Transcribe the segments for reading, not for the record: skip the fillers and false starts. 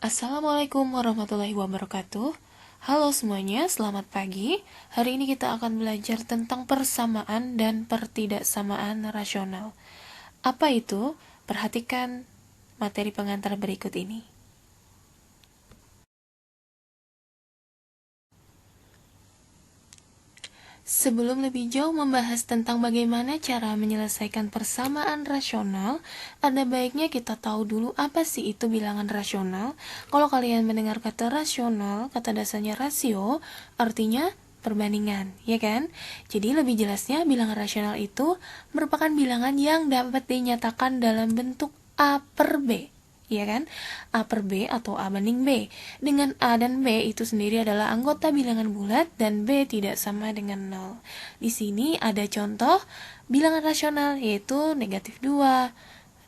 Assalamualaikum warahmatullahi wabarakatuh. Halo semuanya, selamat pagi. Hari ini kita akan belajar tentang persamaan dan pertidaksamaan rasional. Apa itu? Perhatikan materi pengantar berikut ini. Sebelum lebih jauh membahas tentang bagaimana cara menyelesaikan persamaan rasional, ada baiknya kita tahu dulu apa sih itu bilangan rasional. Kalau kalian mendengar kata rasional, kata dasarnya rasio, artinya perbandingan, ya kan? Jadi lebih jelasnya bilangan rasional itu merupakan bilangan yang dapat dinyatakan dalam bentuk A per B, ya kan? A per B atau A banding B. Dengan A dan B itu sendiri adalah anggota bilangan bulat dan B tidak sama dengan 0. Di sini ada contoh bilangan rasional yaitu negatif 2,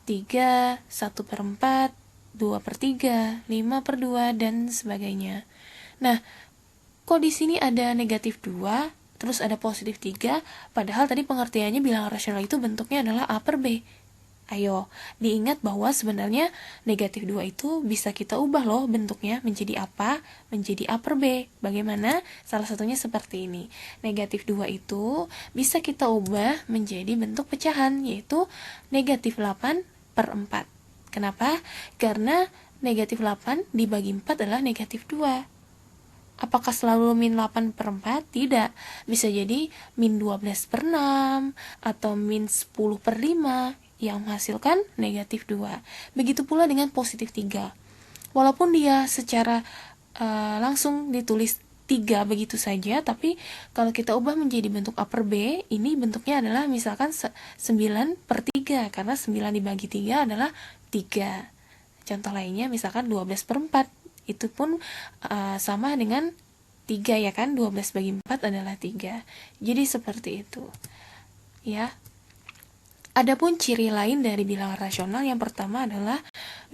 3, 1 per 4, 2 per 3, 5 per 2, dan sebagainya. Nah, kok di sini ada negatif 2, terus ada positif 3, padahal tadi pengertiannya bilangan rasional itu bentuknya adalah A per B. Ayo, diingat bahwa sebenarnya negatif 2 itu bisa kita ubah loh bentuknya menjadi apa? Menjadi A per B. Bagaimana? Salah satunya seperti ini. Negatif 2 itu bisa kita ubah menjadi bentuk pecahan, yaitu negatif 8 per 4. Kenapa? Karena negatif 8 dibagi 4 adalah negatif 2. Apakah selalu min 8 per 4? Tidak. Bisa jadi min 12 per 6 atau min 10 per 5 yang menghasilkan negatif 2. Begitu pula dengan positif 3. Walaupun dia secara langsung ditulis 3 begitu saja, tapi kalau kita ubah menjadi bentuk A per B, ini bentuknya adalah misalkan 9 per 3, karena 9 dibagi 3 adalah 3. Contoh lainnya misalkan 12 per 4, itu pun sama dengan 3, ya kan? 12 bagi 4 adalah 3. Jadi seperti itu, ya. Adapun ciri lain dari bilangan rasional yang pertama adalah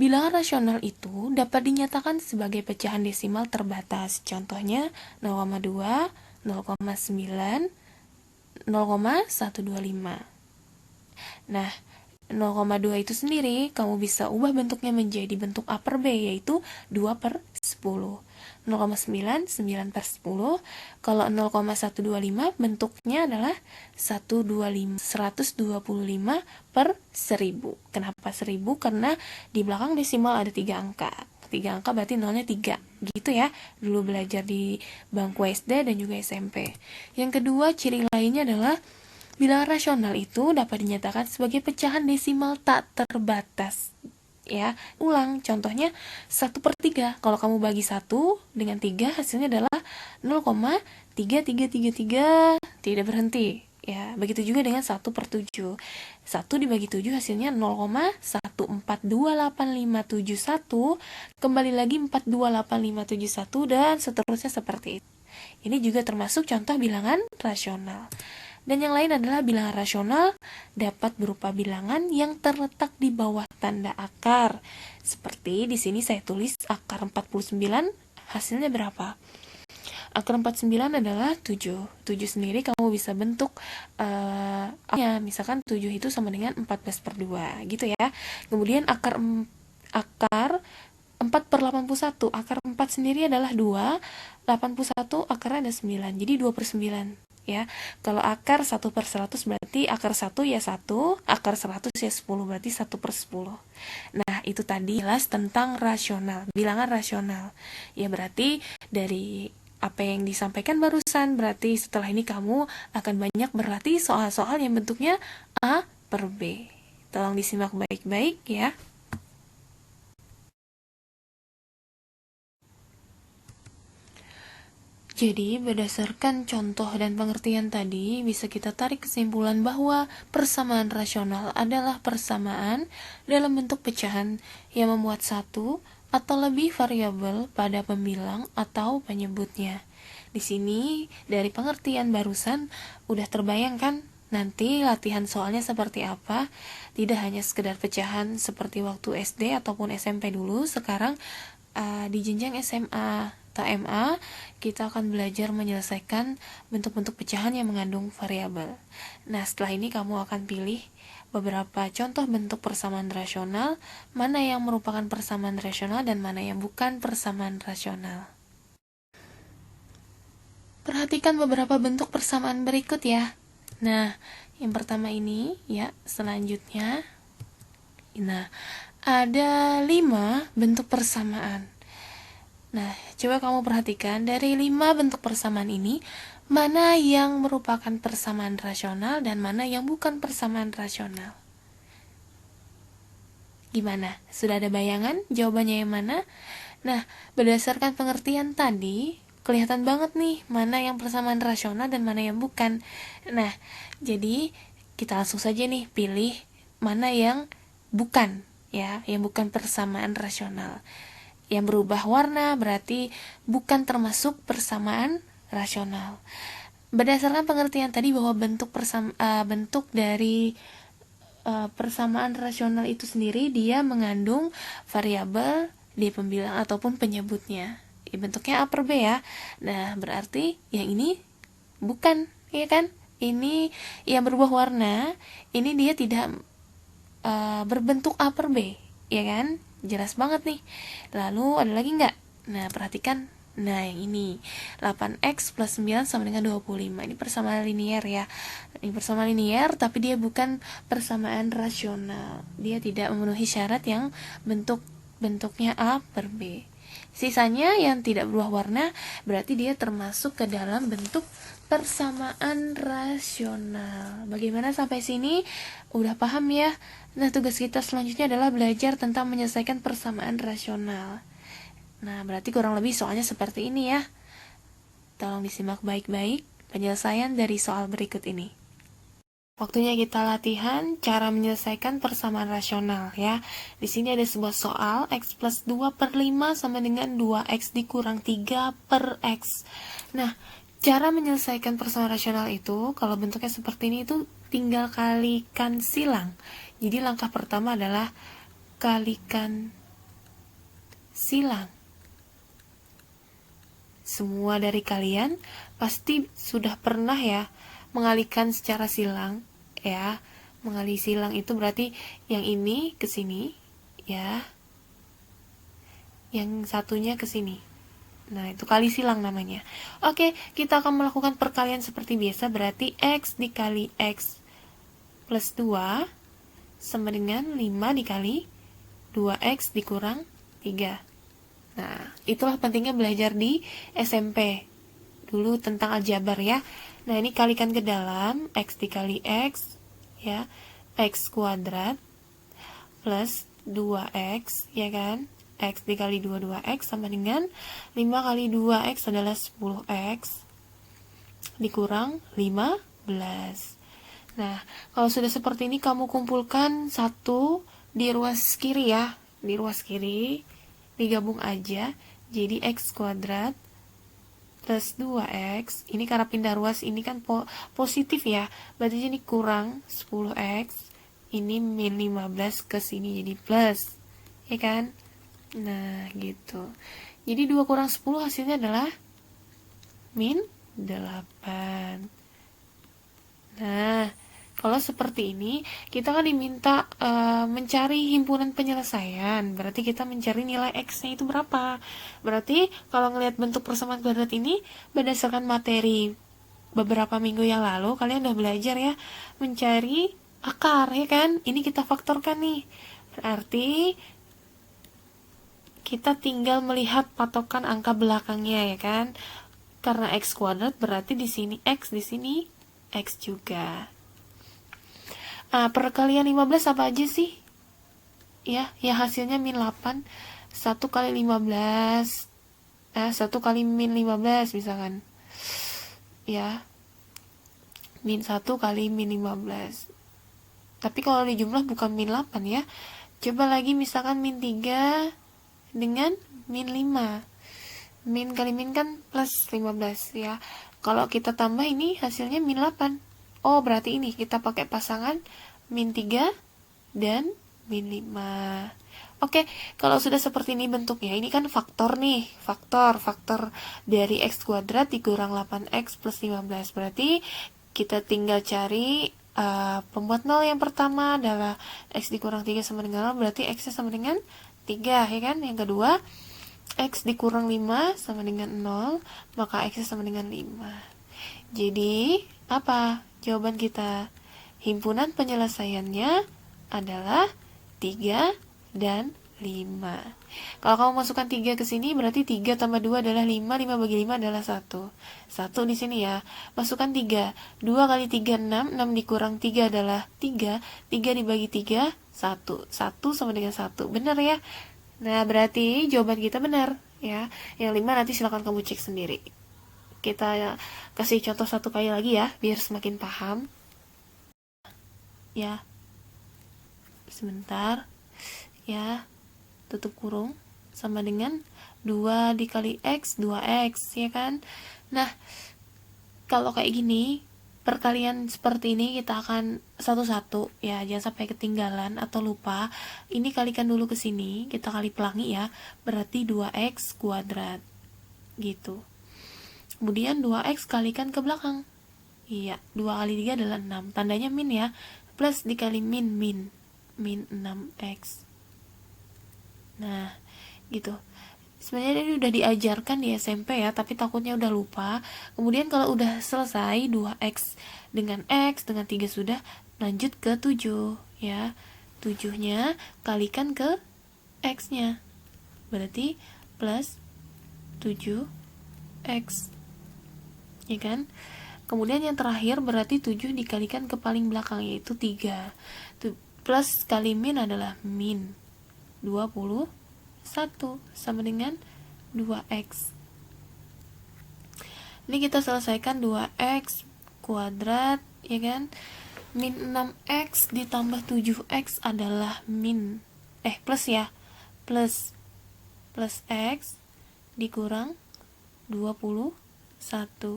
bilangan rasional itu dapat dinyatakan sebagai pecahan desimal terbatas. Contohnya 0,2, 0,9, 0,125. Nah, 0,2 itu sendiri kamu bisa ubah bentuknya menjadi bentuk A per B, yaitu 2 per 10. 0,9, 9 per 10. Kalau 0,125 bentuknya adalah 125 per 1000. Kenapa 1000? Karena di belakang desimal ada 3 angka. 3 angka berarti nolnya 3. Gitu ya, dulu belajar di bangku SD dan juga SMP. Yang kedua, ciri lainnya adalah bilangan rasional itu dapat dinyatakan sebagai pecahan desimal tak terbatas. Ya, ulang, contohnya 1 per 3. Kalau kamu bagi 1 dengan 3, hasilnya adalah 0,3333, tidak berhenti. Ya, begitu juga dengan 1 per 7. 1 dibagi 7 hasilnya 0,1428571, kembali lagi 428571, dan seterusnya seperti itu. Ini juga termasuk contoh bilangan rasional. Dan yang lain adalah bilangan rasional dapat berupa bilangan yang terletak di bawah tanda akar. Seperti di sini saya tulis akar 49, hasilnya berapa? Akar 49 adalah 7. 7 sendiri kamu bisa bentuk misalkan 7 itu sama dengan 14 per 2 gitu ya. Kemudian akar 4 per 81, akar 4 sendiri adalah 2, 81 akarnya ada 9, jadi 2 per 9. Ya, kalau akar 1 per 100 berarti akar 1 ya 1, akar 100 ya 10, berarti 1 per 10. Nah, itu tadi jelas tentang rasional, bilangan rasional. Ya, berarti dari apa yang disampaikan barusan, berarti setelah ini kamu akan banyak berlatih soal-soal yang bentuknya A per B. Tolong disimak baik-baik ya. Jadi, berdasarkan contoh dan pengertian tadi, bisa kita tarik kesimpulan bahwa persamaan rasional adalah persamaan dalam bentuk pecahan yang memuat satu atau lebih variabel pada pembilang atau penyebutnya. Di sini, dari pengertian barusan, udah terbayangkan nanti latihan soalnya seperti apa. Tidak hanya sekedar pecahan seperti waktu SD ataupun SMP dulu, sekarang di jenjang SMA atau MA, kita akan belajar menyelesaikan bentuk-bentuk pecahan yang mengandung variabel. Nah, setelah ini kamu akan pilih beberapa contoh bentuk persamaan rasional, mana yang merupakan persamaan rasional dan mana yang bukan persamaan rasional. Perhatikan beberapa bentuk persamaan berikut ya. Nah, yang pertama ini ya, selanjutnya. Nah, ada 5 bentuk persamaan. Nah, coba kamu perhatikan dari 5 bentuk persamaan ini, mana yang merupakan persamaan rasional dan mana yang bukan persamaan rasional. Gimana? Sudah ada bayangan jawabannya yang mana? Nah, berdasarkan pengertian tadi, kelihatan banget nih mana yang persamaan rasional dan mana yang bukan. Nah, jadi kita langsung saja nih pilih mana yang bukan, ya, yang bukan persamaan rasional. Yang berubah warna berarti bukan termasuk persamaan rasional. Berdasarkan pengertian tadi bahwa bentuk dari persamaan rasional itu sendiri dia mengandung variabel di pembilang ataupun penyebutnya. Bentuknya A per B ya. Nah, berarti yang ini bukan, ya kan? Ini yang berubah warna, ini dia tidak berbentuk A per B, ya kan? Jelas banget nih. Lalu ada lagi nggak? Nah, perhatikan. Nah, yang ini 8x plus 9 sama dengan 25. Ini persamaan linear ya. Ini persamaan linear tapi dia bukan persamaan rasional. Dia tidak memenuhi syarat yang bentuknya A per B. Sisanya yang tidak berubah warna berarti dia termasuk ke dalam bentuk persamaan rasional. Bagaimana sampai sini? Udah paham ya? Nah, tugas kita selanjutnya adalah belajar tentang menyelesaikan persamaan rasional. Nah, berarti kurang lebih soalnya seperti ini ya. Tolong disimak baik-baik penyelesaian dari soal berikut ini. Waktunya kita latihan cara menyelesaikan persamaan rasional ya. Di sini ada sebuah soal x plus 2 per 5 sama dengan 2x dikurang 3 per x. Nah, cara menyelesaikan persamaan rasional itu, kalau bentuknya seperti ini itu tinggal kalikan silang. Jadi langkah pertama adalah kalikan silang. Semua dari kalian pasti sudah pernah ya mengalihkan secara silang ya. Mengalih silang itu berarti yang ini ke sini ya. Yang satunya ke sini. Nah, itu kali silang namanya. Oke, kita akan melakukan perkalian seperti biasa, berarti x dikali x plus 2 sama dengan 5 dikali 2x dikurang 3. Nah, itulah pentingnya belajar di SMP dulu tentang aljabar ya. Nah, ini kalikan ke dalam, x dikali x ya, x kuadrat plus 2x ya kan, x dikali 2x sama dengan 5 kali 2x adalah 10x dikurang 15. Nah, kalau sudah seperti ini kamu kumpulkan satu di ruas kiri ya. Di ruas kiri digabung aja jadi x kuadrat plus 2x. Ini karena pindah ruas ini kan positif ya. Berarti ini kurang 10x. Ini min 15 ke sini jadi plus. Ya kan? Nah, gitu. Jadi 2 kurang 10 hasilnya adalah min 8. Nah, kalau seperti ini, kita kan diminta mencari himpunan penyelesaian. Berarti kita mencari nilai X-nya itu berapa. Berarti kalau ngelihat bentuk persamaan kuadrat ini, berdasarkan materi beberapa minggu yang lalu, kalian udah belajar ya, mencari akar, ya kan? Ini kita faktorkan nih. Berarti kita tinggal melihat patokan angka belakangnya, ya kan? Karena X kuadrat berarti di sini X, di sini X juga. Perkalian 15 apa aja sih? Ya hasilnya min 8. 1 kali 15. 1 kali min 15 misalkan. Ya. Min 1 kali min 15. Tapi kalau di jumlah bukan min 8 ya. Coba lagi misalkan min 3 dengan min 5. Min kali min kan plus 15 ya. Kalau kita tambah ini hasilnya min 8. Oh, berarti ini kita pakai pasangan min 3 dan min 5. Oke, kalau sudah seperti ini bentuknya, ini kan faktor nih, faktor dari x kuadrat dikurang 8x plus 15. Berarti kita tinggal cari Pembuat 0 yang pertama adalah X dikurang 3 sama dengan 0, berarti X sama dengan 3, ya kan? Yang kedua, X dikurang 5 sama dengan 0, maka X sama dengan 5. Jadi, apa jawaban kita? Himpunan penyelesaiannya adalah 3 dan 5. Kalau kamu masukkan 3 ke sini, berarti 3 tambah 2 adalah 5, 5 bagi 5 adalah 1. 1 di sini ya. Masukkan 3. 2 kali 3, 6. 6 dikurang 3 adalah 3. 3 dibagi 3, 1. 1 sama dengan 1. Benar ya? Nah, berarti jawaban kita benar. Ya, yang 5 nanti silakan kamu cek sendiri. Kita kasih contoh satu kali lagi ya, biar semakin paham. Ya, sebentar. Ya, tutup kurung sama dengan 2 dikali X, 2X, ya kan? Nah, kalau kayak gini, perkalian seperti ini kita akan satu-satu ya, jangan sampai ketinggalan atau lupa. Ini kalikan dulu ke sini, kita kali pelangi ya, berarti 2X kuadrat gitu. Kemudian 2X kalikan ke belakang. Iya, 2 kali 3 adalah 6. Tandanya min ya. Plus dikali min 6X. Nah, gitu. Sebenarnya ini udah diajarkan di SMP ya, tapi takutnya udah lupa. Kemudian kalau udah selesai 2X dengan X dengan 3 sudah, lanjut ke 7 ya. 7-nya kalikan ke X-nya. Berarti plus 7X. Ya kan? Kemudian yang terakhir berarti 7 dikalikan ke paling belakang, yaitu 3. Plus kali min adalah min 21 sama dengan 2X. Ini kita selesaikan 2X kuadrat, ya kan? Min 6X ditambah 7X adalah plus ya. Plus X dikurang 21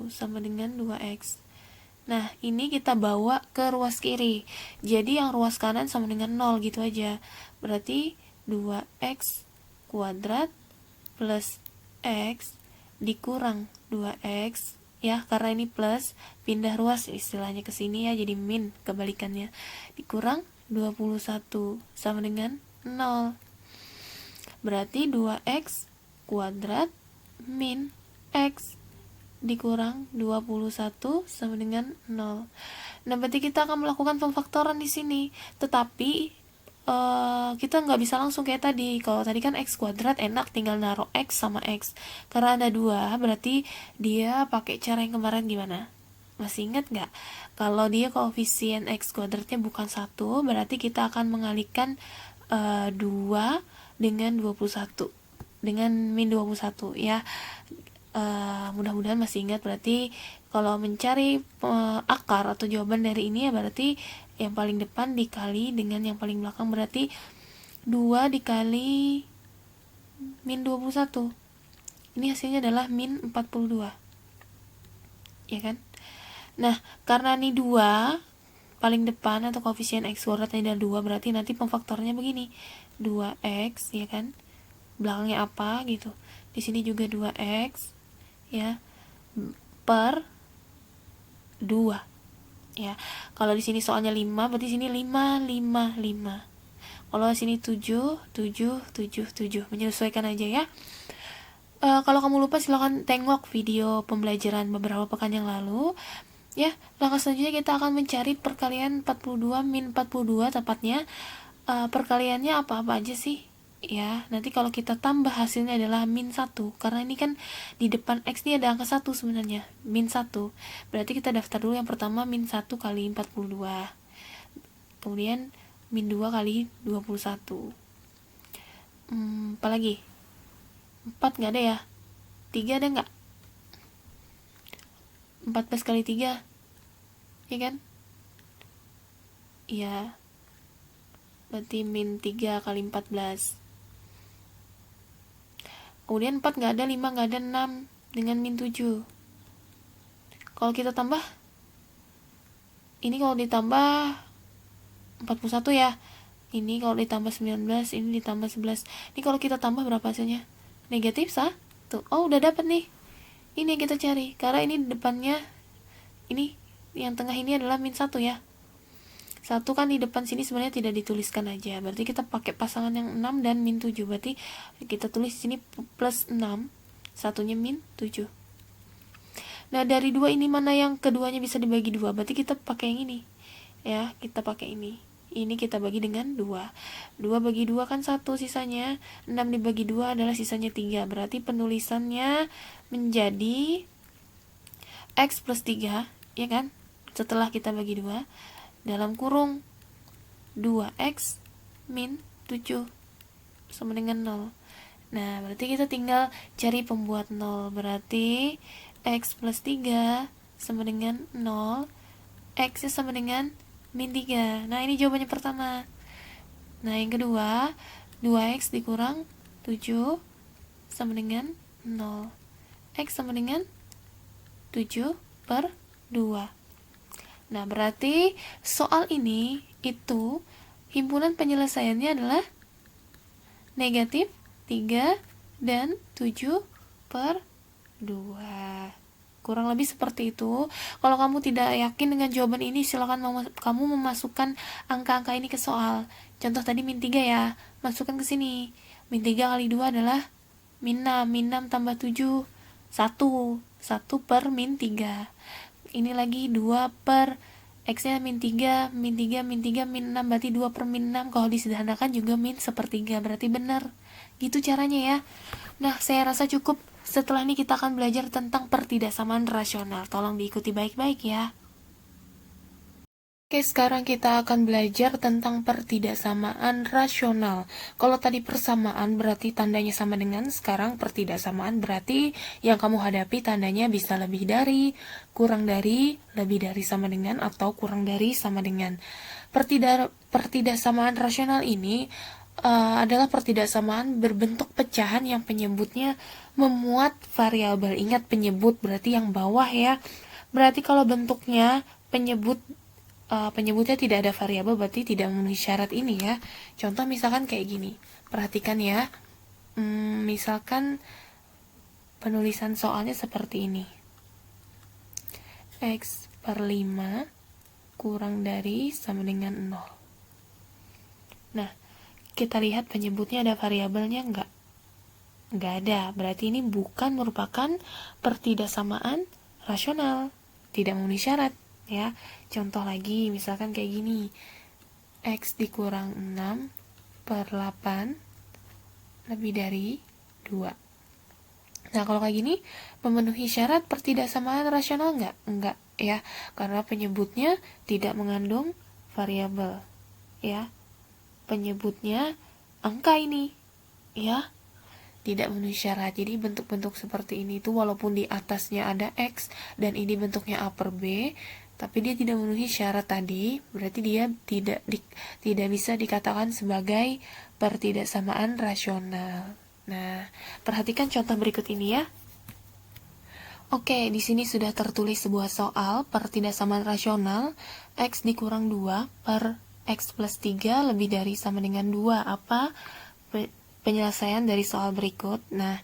sama dengan 2X. Nah, ini kita bawa ke ruas kiri. Jadi yang ruas kanan sama dengan 0 gitu aja. Berarti 2X kuadrat plus X dikurang 2X ya, karena ini plus, pindah ruas istilahnya ke sini ya, jadi min kebalikannya. Dikurang 21 sama dengan 0. Berarti 2X kuadrat min X dikurang 21 sama dengan 0. Nah, berarti kita akan melakukan pemfaktoran di sini. Tetapi kita nggak bisa langsung kayak tadi. Kalau tadi kan X kuadrat enak tinggal naruh X sama X. Karena ada 2, berarti dia pakai cara yang kemarin gimana? Masih ingat nggak? Kalau dia koefisien X kuadratnya bukan 1, berarti kita akan mengalihkan 2 dengan 21. Dengan min 21 ya. Mudah-mudahan masih ingat. Berarti kalau mencari akar atau jawaban dari ini ya, berarti yang paling depan dikali dengan yang paling belakang, berarti 2 dikali min 21. Ini hasilnya adalah min 42. Ya kan? Nah, karena ini 2 paling depan atau koefisien X kuadratnya ada 2, berarti nanti pemfaktornya begini. 2X ya kan? Belakangnya apa gitu. Di sini juga 2X ya per 2 ya. Kalau di sini soalnya 5, berarti sini 5 5 5. Kalau di sini 7 7 7 7. Menyesuaikan aja ya. Kalau kamu lupa silahkan tengok video pembelajaran beberapa pekan yang lalu. Ya, langkah selanjutnya kita akan mencari perkalian 42 min 42 tepatnya. Perkaliannya apa-apa aja sih? Ya, nanti kalau kita tambah hasilnya adalah min 1, karena ini kan di depan X ini ada angka 1 sebenarnya, min 1. Berarti kita daftar dulu yang pertama min 1 kali 42. Kemudian min 2 kali 21. Apalagi? 4 nggak ada ya? 3 ada nggak? 14 kali 3. Ya kan? Iya. Berarti min 3 kali 14. Kemudian 4 nggak ada, 5 nggak ada, 6 dengan min 7. Kalau kita tambah, ini kalau ditambah 41 ya. Ini kalau ditambah 19, ini ditambah 11. Ini kalau kita tambah berapa hasilnya? Negatif 1. Oh, udah dapat nih. Ini yang kita cari. Karena ini depannya, ini yang tengah ini adalah min 1 ya. 1 kan di depan sini sebenarnya tidak dituliskan aja, berarti kita pakai pasangan yang 6 dan min 7, berarti kita tulis di sini plus 6, satunya min 7. Nah, dari 2 ini mana yang keduanya bisa dibagi 2? Berarti kita pakai yang ini. Ya, kita pakai ini. Ini kita bagi dengan 2. 2 bagi 2 kan 1 sisanya. 6 dibagi 2 adalah sisanya 3. Berarti penulisannya menjadi X plus 3, ya kan? Setelah kita bagi 2, dalam kurung 2X min 7 sama dengan 0. Nah, berarti kita tinggal cari pembuat 0. Berarti X plus 3 sama dengan 0. X sama dengan min 3. Nah, ini jawabannya pertama. Nah, yang kedua, 2X dikurang 7 sama dengan 0. X sama dengan 7 per 2. Nah, berarti soal ini itu himpunan penyelesaiannya adalah negatif 3 dan 7 per 2. Kurang lebih seperti itu. Kalau kamu tidak yakin dengan jawaban ini, silakan kamu memasukkan angka-angka ini ke soal. Contoh tadi min 3 ya, masukkan ke sini. Min 3 kali 2 adalah min 6. Min 6 tambah 7, 1. 1 per min 3. Ini lagi 2 per X-nya min 3, min 3, min 3, min 6, berarti 2 per min 6. Kalau disederhanakan juga min sepertiga, berarti benar. Gitu caranya ya. Nah, saya rasa cukup. Setelah ini kita akan belajar tentang pertidaksamaan rasional. Tolong diikuti baik-baik ya. Oke, sekarang kita akan belajar tentang pertidaksamaan rasional. Kalau tadi persamaan berarti tandanya sama dengan, sekarang pertidaksamaan berarti yang kamu hadapi tandanya bisa lebih dari, kurang dari, lebih dari sama dengan, atau kurang dari sama dengan. Pertidaksamaan rasional ini adalah pertidaksamaan berbentuk pecahan yang penyebutnya memuat variabel. Ingat, penyebut berarti yang bawah ya. Berarti kalau bentuknya penyebutnya tidak ada variabel, berarti tidak memenuhi syarat ini ya. Contoh misalkan kayak gini, perhatikan ya. Misalkan penulisan soalnya seperti ini, X per 5 kurang dari sama dengan 0. Nah, kita lihat penyebutnya ada variabelnya enggak? Enggak ada, berarti ini bukan merupakan pertidaksamaan rasional, tidak memenuhi syarat ya. Contoh lagi, misalkan kayak gini, X dikurang 6 per 8 lebih dari 2. Nah, kalau kayak gini memenuhi syarat pertidaksamaan rasional enggak? Enggak ya, karena penyebutnya tidak mengandung variabel ya. Penyebutnya angka ini ya, tidak memenuhi syarat. Jadi bentuk-bentuk seperti ini tuh walaupun di atasnya ada X dan ini bentuknya A per B, tapi dia tidak memenuhi syarat tadi, berarti dia tidak bisa dikatakan sebagai pertidaksamaan rasional. Nah, perhatikan contoh berikut ini ya. Oke, di sini sudah tertulis sebuah soal pertidaksamaan rasional, X dikurang 2 per X plus 3 lebih dari sama dengan 2. Apa penyelesaian dari soal berikut? Nah,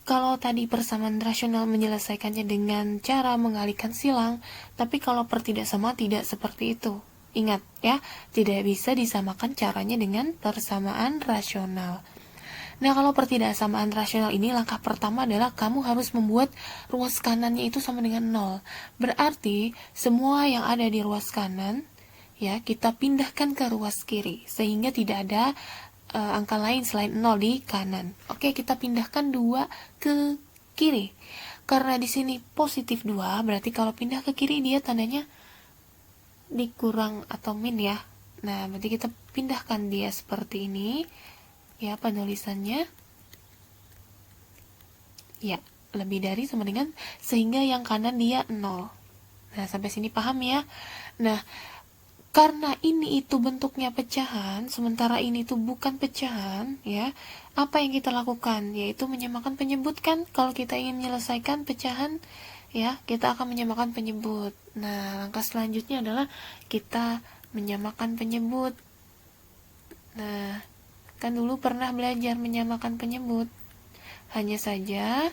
kalau tadi persamaan rasional menyelesaikannya dengan cara mengalihkan silang, tapi kalau pertidaksamaan tidak seperti itu. Ingat ya, tidak bisa disamakan caranya dengan persamaan rasional. Nah, kalau pertidaksamaan rasional ini, langkah pertama adalah kamu harus membuat ruas kanannya itu sama dengan 0. Berarti semua yang ada di ruas kanan ya kita pindahkan ke ruas kiri sehingga tidak ada angka lain selain 0 di kanan. Oke, kita pindahkan 2 ke kiri. Karena di sini positif 2, berarti kalau pindah ke kiri dia tandanya dikurang atau min ya. Nah, berarti kita pindahkan dia seperti ini. Ya, penulisannya ya, lebih dari sama dengan, sehingga yang kanan dia 0. Nah, sampai sini paham ya. Nah, karena ini itu bentuknya pecahan, sementara ini tuh bukan pecahan, ya. Apa yang kita lakukan? Yaitu menyamakan penyebut kan? Kalau kita ingin menyelesaikan pecahan, ya, kita akan menyamakan penyebut. Nah, langkah selanjutnya adalah kita menyamakan penyebut. Nah, kan dulu pernah belajar menyamakan penyebut. Hanya saja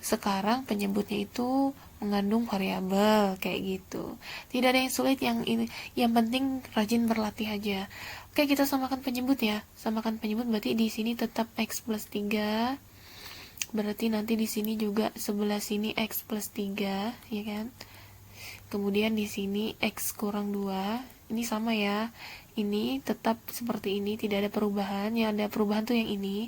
sekarang penyebutnya itu mengandung variabel kayak gitu. Tidak ada yang sulit, yang penting rajin berlatih aja. Oke, kita samakan penyebut ya. Samakan penyebut berarti di sini tetap x plus 3. Berarti nanti di sini juga sebelah sini x plus 3, ya kan? Kemudian di sini x kurang 2. Ini sama ya. Ini tetap seperti ini, tidak ada perubahan. Yang ada perubahan tuh yang ini.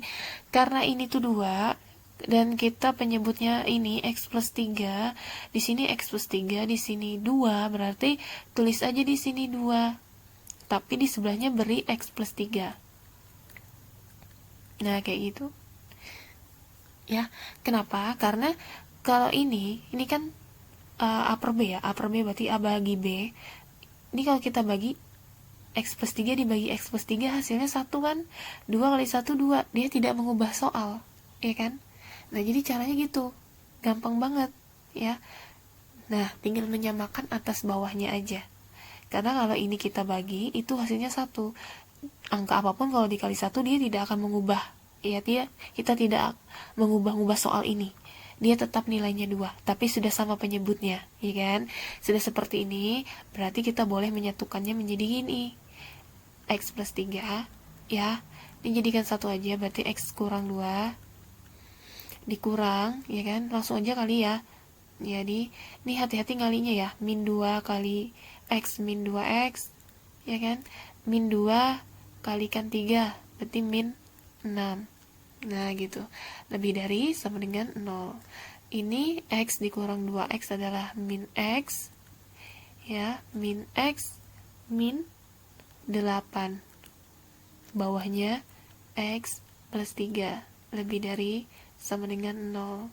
Karena ini tuh 2, dan kita penyebutnya ini x plus 3, di sini x plus 3, di sini 2, berarti tulis aja di sini 2, tapi di sebelahnya beri x plus 3. Nah, kayak gitu. Ya, kenapa? Karena kalau ini kan A per B ya, A per B berarti A bagi B. Ini kalau kita bagi x plus 3 dibagi x plus 3 hasilnya 1 kan? 2 kali 1, 2. Dia tidak mengubah soal, ya kan? Nah, jadi caranya gitu. Gampang banget, ya. Nah, tinggal menyamakan atas bawahnya aja. Karena kalau ini kita bagi, itu hasilnya 1. Angka apapun kalau dikali 1, dia tidak akan mengubah. Ya, kita tidak mengubah-ubah soal ini. Dia tetap nilainya 2, tapi sudah sama penyebutnya, ya kan? Sudah seperti ini, berarti kita boleh menyatukannya menjadi gini. X plus 3, ya. Dijadikan 1 aja, berarti X kurang 2. Dikurang, ya kan, langsung aja kali ya. Jadi ini hati-hati ngalinya ya, min 2 kali x min 2x, ya kan, min 2 kalikan 3 berarti min 6. Nah gitu, lebih dari sama dengan 0. Ini x dikurang 2x adalah min x, ya, min x min 8, bawahnya x plus 3, lebih dari sama dengan 0.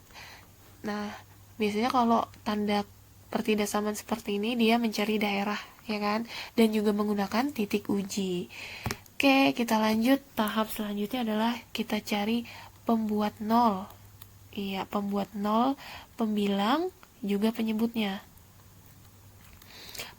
Nah, biasanya kalau tanda pertidaksamaan seperti ini, dia mencari daerah, ya kan? Dan juga menggunakan titik uji. Oke, kita lanjut. Tahap selanjutnya adalah kita cari pembuat 0. Iya, pembuat 0, pembilang, juga penyebutnya.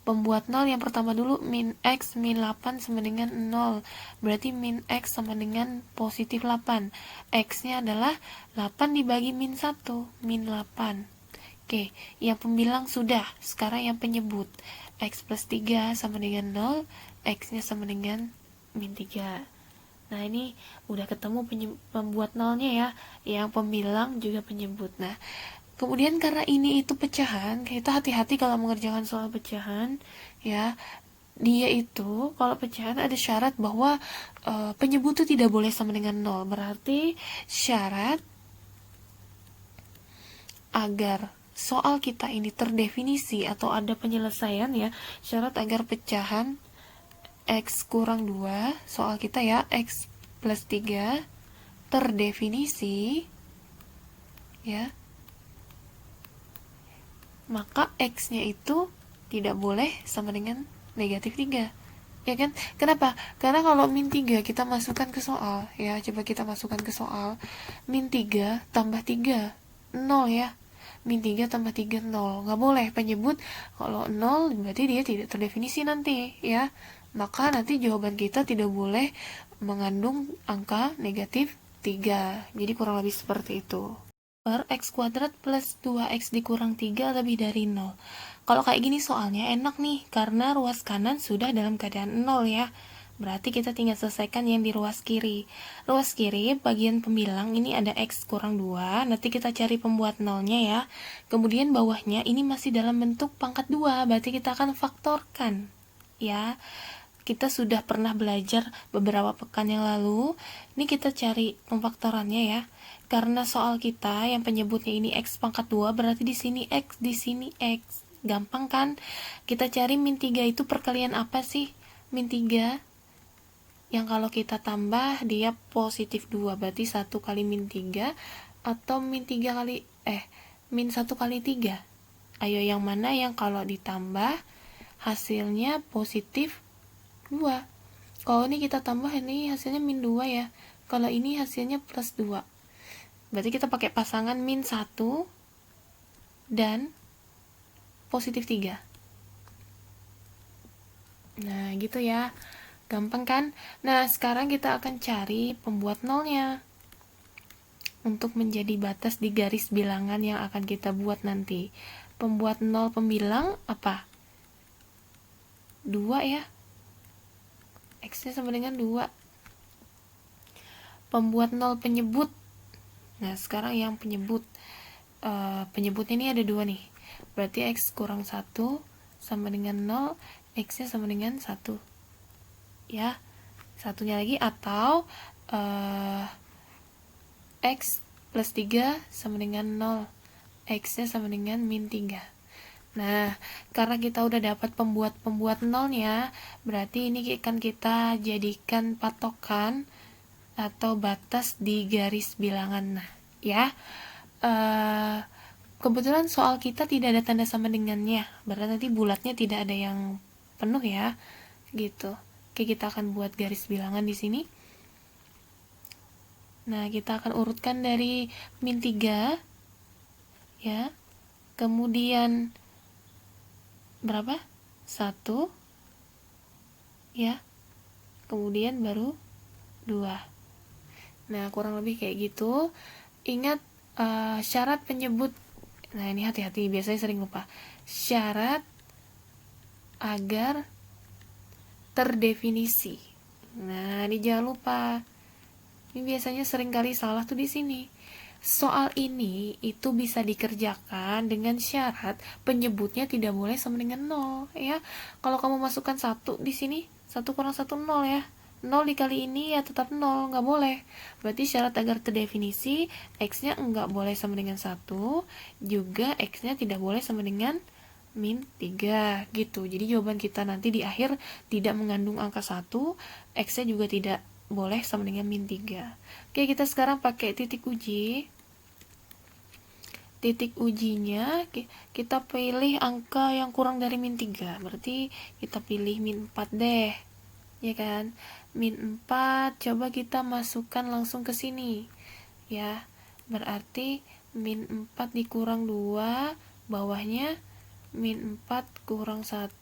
Pembuat 0 yang pertama dulu, min x min 8 sama dengan 0. Berarti min x sama dengan positif 8. X-nya adalah 8 dibagi min 1, min 8. Oke, yang pembilang sudah. Sekarang yang penyebut. X plus 3 sama dengan 0, X-nya sama dengan min 3. Nah, ini udah ketemu pembuat 0-nya ya. Yang pembilang juga penyebut. Nah, kemudian karena ini itu pecahan, kita hati-hati kalau mengerjakan soal pecahan, ya. Dia itu kalau pecahan ada syarat bahwa penyebut itu tidak boleh sama dengan 0. Berarti syarat agar soal kita ini terdefinisi atau ada penyelesaian, ya, syarat agar pecahan x kurang 2, soal kita ya, x plus 3 terdefinisi, ya, maka x-nya itu tidak boleh sama dengan negatif 3, ya kan? Kenapa? Karena kalau min 3 kita masukkan ke soal, ya, coba kita masukkan ke soal, min 3 tambah 3, 0 ya, min 3 tambah 3, 0, nggak boleh penyebut. Kalau 0 berarti dia tidak terdefinisi nanti, ya, maka nanti jawaban kita tidak boleh mengandung angka negatif 3. Jadi kurang lebih seperti itu. Per x kuadrat plus 2x dikurang 3 lebih dari 0. Kalau kayak gini soalnya enak nih, karena ruas kanan sudah dalam keadaan 0 ya. Berarti kita tinggal selesaikan yang di ruas kiri. Ruas kiri, bagian pembilang ini ada x kurang 2. Nanti kita cari pembuat 0-nya ya. Kemudian bawahnya ini masih dalam bentuk pangkat 2. Berarti kita akan faktorkan. Ya, kita sudah pernah belajar beberapa pekan yang lalu. Ini kita cari pemfaktorannya ya. Karena soal kita yang penyebutnya ini x pangkat 2, berarti di sini x, di sini x. Gampang kan? Kita cari min 3 itu perkalian apa sih? Min 3 yang kalau kita tambah dia positif 2, berarti 1 kali min 3 atau min 3 kali min 1 kali 3. Ayo yang mana yang kalau ditambah hasilnya positif 2. Kalau ini kita tambah, ini hasilnya min 2 ya. Kalau ini hasilnya plus 2. Berarti kita pakai pasangan min 1 dan positif 3. Nah, gitu ya. Gampang kan? Nah, sekarang kita akan cari pembuat nolnya untuk menjadi batas di garis bilangan yang akan kita buat nanti. Pembuat 0 pembilang apa? 2 ya. X-nya sama dengan 2. Pembuat 0 penyebut. Nah, sekarang yang penyebut. Penyebutnya ini ada 2 nih. Berarti X kurang 1 sama dengan 0, X-nya sama dengan 1. Ya, satunya lagi atau X plus 3 sama dengan 0, X-nya sama dengan min 3. Nah, karena kita udah dapat pembuat nolnya, berarti ini akan kita jadikan patokan atau batas di garis bilangan. Nah, ya, kebetulan soal kita tidak ada tanda sama dengannya, berarti nanti bulatnya tidak ada yang penuh ya, gitu. Oke, kita akan buat garis bilangan di sini. Nah, kita akan urutkan dari min 3, ya, kemudian berapa? 1, ya, kemudian baru 2. Nah, kurang lebih kayak gitu. Ingat syarat penyebut. Nah, ini hati-hati, biasanya sering lupa. Syarat agar terdefinisi. Nah, ini jangan lupa. Ini biasanya sering kali salah tuh di sini. Soal ini itu bisa dikerjakan dengan syarat penyebutnya tidak boleh sama dengan 0 ya. Kalau kamu masukkan 1 di sini, 1 kurang 1 0 ya. 0 dikali ini ya tetap 0, nggak boleh. Berarti syarat agar terdefinisi, X-nya nggak boleh sama dengan 1, juga X-nya tidak boleh sama dengan min 3, gitu. Jadi jawaban kita nanti di akhir tidak mengandung angka 1, X-nya juga tidak boleh sama dengan min 3. Oke, kita sekarang pakai titik uji. Titik ujinya kita pilih angka yang kurang dari min 3. Berarti kita pilih min 4 deh. Ya kan? Min 4 coba kita masukkan langsung ke sini. Ya. Berarti min 4 dikurang 2, bawahnya min 4 kurang 1,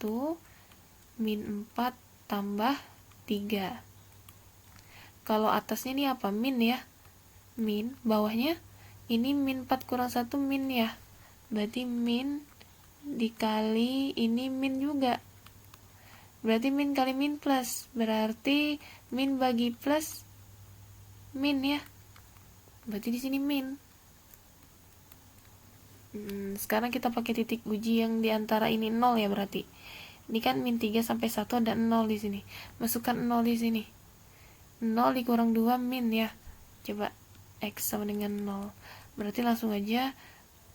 min 4 tambah 3. Kalau atasnya ini apa? Min ya. Min, bawahnya ini min 4 kurang 1 min ya. Berarti min dikali ini min juga. Berarti min kali min plus. Berarti min bagi plus min ya. Berarti di sini min. Sekarang kita pakai titik uji yang diantara ini 0 ya berarti. Ini kan min 3 sampai 1 ada 0 di sini. Masukkan 0 di sini. 0 dikurang 2 min ya. Coba X sama dengan 0. Berarti langsung aja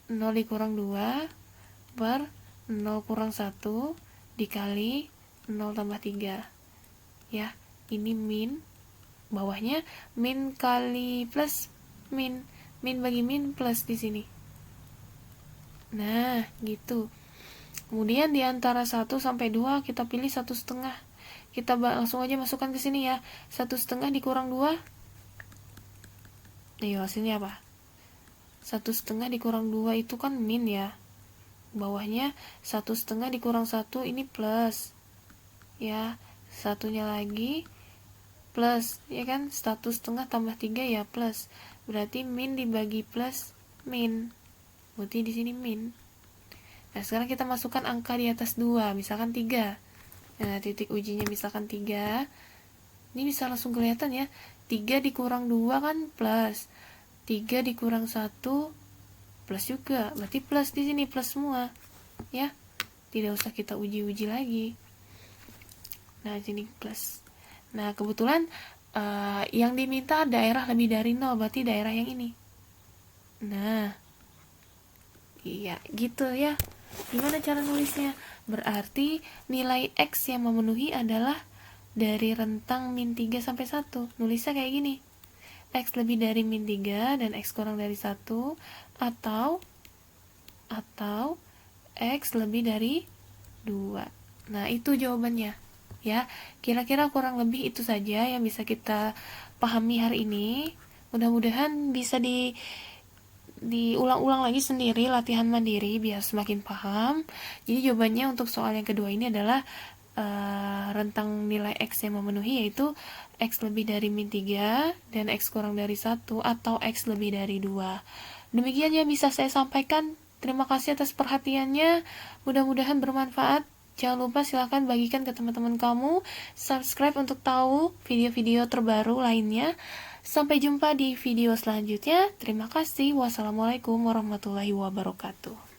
0 dikurang 2 per 0 kurang 1 dikali 0 tambah 3. Ya, ini min. Bawahnya min kali plus min. Min bagi min plus di sini. Nah, gitu. Kemudian di antara 1 sampai 2 kita pilih 1,5. Kita langsung aja masukkan ke sini ya. 1,5 dikurang 2. Ayo, hasilnya apa? 1,5 dikurang 2 itu kan min ya. Bawahnya 1,5 dikurang 1 ini plus. Ya, satunya lagi plus. Ya kan? 1,5 tambah 3 ya plus. Berarti min dibagi plus min. Berarti di sini min. Nah, sekarang kita masukkan angka di atas 2. Misalkan 3. Nah, titik ujinya misalkan 3. Ini bisa langsung kelihatan ya. 3 dikurang 2 kan plus. 3 dikurang 1 plus juga. Berarti plus di sini, plus semua. Ya. Tidak usah kita uji-uji lagi. Nah, sini plus. Nah, kebetulan yang diminta daerah lebih dari 0, berarti daerah yang ini. Nah. Iya, gitu ya. Gimana cara nulisnya? Berarti nilai X yang memenuhi adalah dari rentang min 3 sampai 1. Nulisnya kayak gini. X lebih dari min 3 dan X kurang dari 1. Atau X lebih dari 2. Nah, itu jawabannya. Ya, kira-kira kurang lebih itu saja yang bisa kita pahami hari ini. Mudah-mudahan bisa diulang-ulang lagi sendiri, latihan mandiri biar semakin paham. Jadi jawabannya untuk soal yang kedua ini adalah rentang nilai X yang memenuhi yaitu X lebih dari min 3 dan X kurang dari 1 atau X lebih dari 2. Demikian yang bisa saya sampaikan. Terima kasih atas perhatiannya, mudah-mudahan bermanfaat. Jangan lupa silahkan bagikan ke teman-teman kamu, subscribe untuk tahu video-video terbaru lainnya. Sampai jumpa di video selanjutnya. Terima kasih. Wassalamualaikum warahmatullahi wabarakatuh.